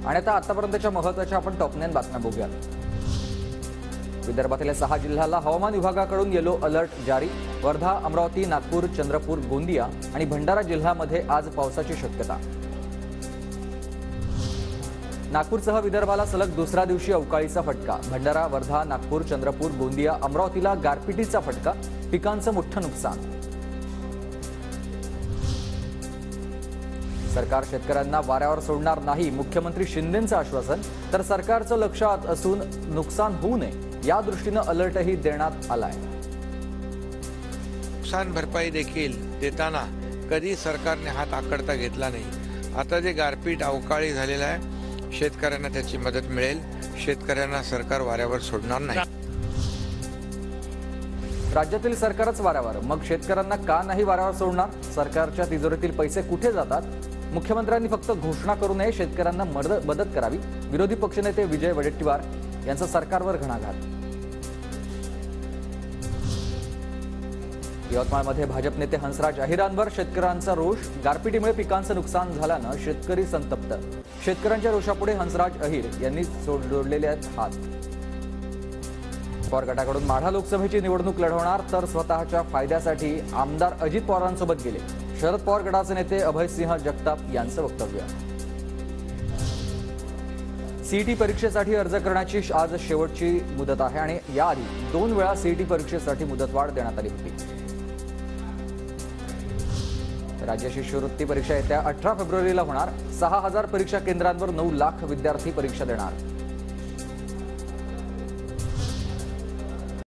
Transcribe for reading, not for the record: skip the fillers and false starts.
आणि आता आतापर्यंतच्या महत्त्वाच्या आपण टॉप 9 बातम्या बघूया। विदर्भातील 6 जिल्ह्याला हवामान विभागाकडून येलो अलर्ट जारी। वर्धा, अमरावती, नागपूर, चंद्रपूर, गोंदिया आणि भंडारा जिल्ह्यामध्ये आज पावसाची शक्यता। नागपूरसह विदर्भाला सलग दुसऱ्या दिवशी अवकाळीचा फटका। भंडारा, वर्धा, नागपूर, चंद्रपूर, गोंदिया, अमरावतीला गारपिटीचा फटका, पिकांचं मोठं नुकसान। सरकार शेतकऱ्यांना वाऱ्यावर सोडणार नाही, मुख्यमंत्री शिंदेंचं आश्वासन। तर सरकारचं लक्ष असून नुकसान होऊ नये या दृष्टीने अलर्टही देण्यात आलाय। नुकसान भरपाई देखील देताना कधी सरकारने हात आकडता घेतला नाही। आता जे गारपीट अवकाळी झालेला आहे, शेतकऱ्यांना त्याची मदत मिळेल। शेतकऱ्यांना सरकार वाऱ्यावर सोडणार नाही। राज्यातील सरकारच वाऱ्यावर, मग शेतकऱ्यांना का नाही वाऱ्यावर सोडणार? सरकारच्या तिजोरीतील पैसे कुठे जातात? मुख्यमंत्र्यांनी फक्त घोषणा करू नये, शेतकऱ्यांना मदत करावी। विरोधी पक्षनेते विजय वडेट्टीवार यांचा सरकारवर घणाघात। यवतमाळमध्ये भाजप नेते हंसराज अहिरांवर शेतकऱ्यांचा रोष। गारपिटीमुळे पिकांचं नुकसान झाल्यानं शेतकरी संतप्त। शेतकऱ्यांच्या रोषापुढे हंसराज अहिर यांनी जोडलेले आहेत हात। पवार गटाकडून माढा लोकसभेची निवडणूक लढवणार, तर स्वतःच्या फायद्यासाठी आमदार अजित पवारांसोबत गेले। शरद पवार गटाचे नेते अभयसिंह जगताप यांचं वक्तव्य। सीईटी परीक्षेसाठी अर्ज करण्याची आज शेवटची मुदत आहे आणि याआधी 2 वेळा सीईटी परीक्षेसाठी मुदतवाढ देण्यात आली होती। राज्य शिष्यवृत्ती परीक्षा येत्या 18 फेब्रुवारीला होणार। 6000 परीक्षा केंद्रांवर 9 लाख विद्यार्थी परीक्षा देणार।